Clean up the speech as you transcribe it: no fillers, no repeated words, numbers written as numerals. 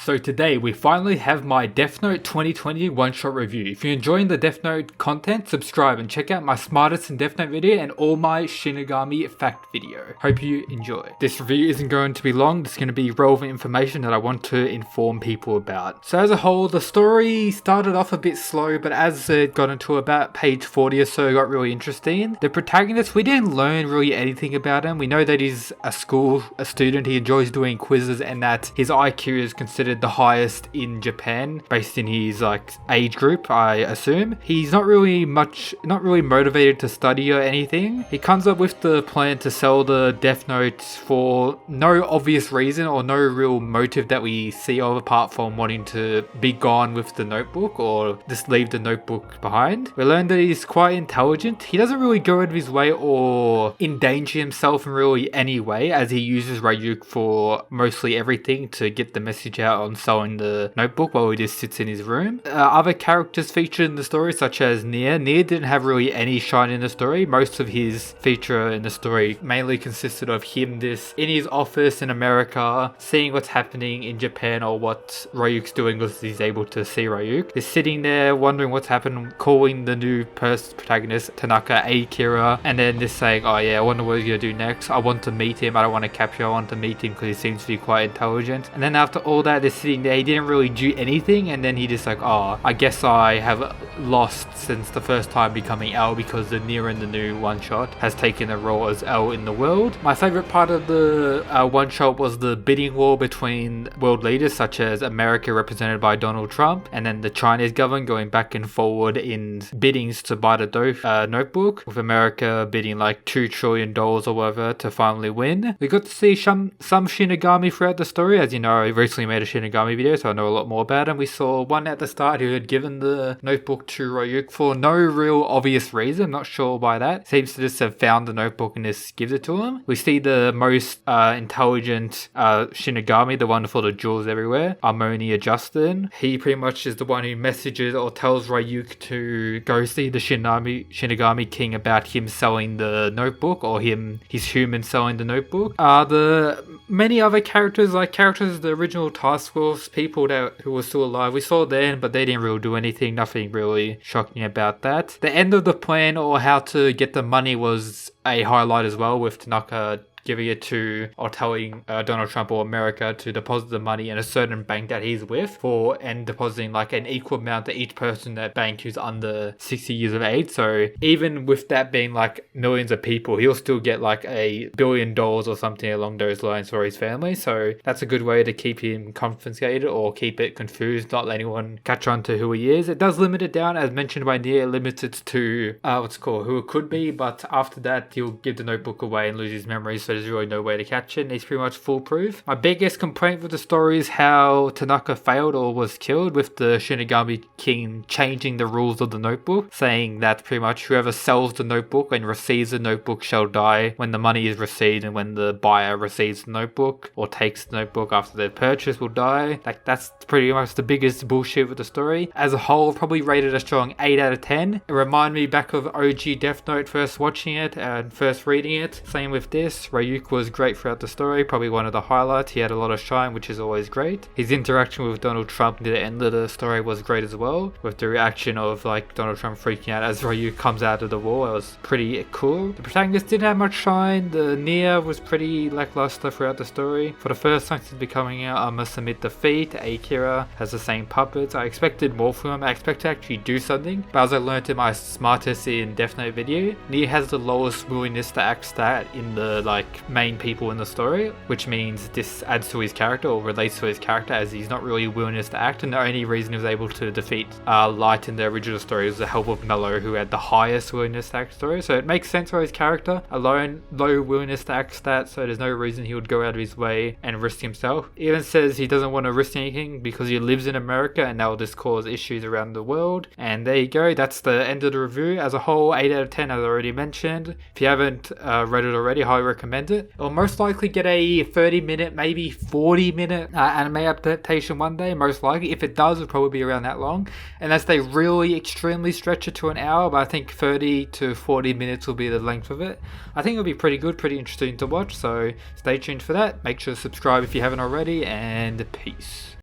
So today we finally have my Death Note 2020 one-shot review. If you're enjoying the Death Note content, subscribe and check out my smartest in Death Note video and all my Shinigami fact video. Hope you enjoy. This review isn't going to be long, it's going to be relevant information that I want to inform people about. So as a whole, the story started off a bit slow, but as it got into about page 40 or so, it got really interesting. The protagonist, we didn't learn really anything about him. We know that he's a student, he enjoys doing quizzes, and that his IQ is considered the highest in Japan based in his age group, I assume. He's not really motivated to study or anything. He comes up with the plan to sell the Death Notes for no obvious reason or no real motive that we see of, apart from wanting to be gone with the notebook or just leave the notebook behind. We learn that he's quite intelligent. He doesn't really go out of his way or endanger himself in really any way, as he uses Ryuk for mostly everything to get the message out on selling the notebook while he just sits in his room. Other characters featured in the story, such as Nia. Nia didn't have really any shine in the story. Most of his feature in the story mainly consisted of him just in his office in America, seeing what's happening in Japan or what Ryuk's doing, because he's able to see Ryuk. He's sitting there wondering what's happened, calling the new protagonist Tanaka Akira, and then just saying, oh yeah, I wonder what he's gonna do next. I want to meet him. I don't want to capture him. I want to meet him because he seems to be quite intelligent. And then after all that, they're sitting there, he didn't really do anything, and then he just oh, I guess I have lost since the first time becoming L, because the Nier in the new one-shot has taken a role as L in the world. My favorite part of the one-shot was the bidding war between world leaders such as America, represented by Donald Trump, and then the Chinese government going back and forward in biddings to buy the notebook, with America bidding $2 trillion or whatever to finally win. We got to see some Shinigami throughout the story. As you know, I recently made a Shinigami video, so I know a lot more about him. We saw one at the start who had given the notebook to Ryuk for no real obvious reason. I'm not sure why that. Seems to just have found the notebook and just gives it to him. We see the most intelligent Shinigami, the one for the jewels everywhere, Harmonia Justin. He pretty much is the one who messages or tells Ryuk to go see the Shinigami King about him selling the notebook, or his human selling the notebook. The many other characters, the original Task Force people who were still alive, we saw them, but they didn't really do anything. Nothing really shocking about that. The end of the plan, or how to get the money, was a highlight as well, with Tanaka giving it to, or telling Donald Trump or America to deposit the money in a certain bank that he's with, and depositing an equal amount to each person in that bank who's under 60 years of age. So even with that being millions of people, he'll still get $1 billion or something along those lines for his family. So that's a good way to keep him confiscated or keep it confused, not let anyone catch on to who he is. It does limit it down, as mentioned by Nia, limits it to who it could be, but after that he'll give the notebook away and lose his memories, so there's really no way to catch it, and he's pretty much foolproof. My biggest complaint with the story is how Tanaka failed or was killed, with the Shinigami King changing the rules of the notebook, saying that pretty much whoever sells the notebook and receives the notebook shall die when the money is received, and when the buyer receives the notebook or takes the notebook after their purchase will die. That's pretty much the biggest bullshit with the story. As a whole, probably rated a strong 8 out of 10. It reminded me back of OG Death Note, first watching it and first reading it. Same with this. Ryuk was great throughout the story, probably one of the highlights. He had a lot of shine, which is always great. His interaction with Donald Trump near the end of the story was great as well, with the reaction of Donald Trump freaking out as Ryuk comes out of the wall. It was pretty cool. The protagonist didn't have much shine. The Nia was pretty lackluster throughout the story. For the first time since becoming out, I must admit defeat. Akira has the same puppets. I expected more from him. I expected to actually do something, but as I learned in my smartest in Death Note video, Nia has the lowest willingness to act stat in the main people in the story, which means this adds to his character or relates to his character, as he's not really willingness to act, and the only reason he was able to defeat Light in the original story was the help of Mello, who had the highest willingness to act story. So it makes sense for his character alone, low willingness to act stat, so there's no reason he would go out of his way and risk himself. He even says he doesn't want to risk anything because he lives in America and that will just cause issues around the world. And there you go, that's the end of the review. As a whole, 8 out of 10 as I already mentioned. If you haven't read it already, I highly recommend it. It'll most likely get a 30-minute, maybe 40-minute anime adaptation one day, most likely. If it does, it'll probably be around that long, unless they really extremely stretch it to an hour, but I think 30 to 40 minutes will be the length of it. I think it'll be pretty good, pretty interesting to watch, so stay tuned for that. Make sure to subscribe if you haven't already, and peace.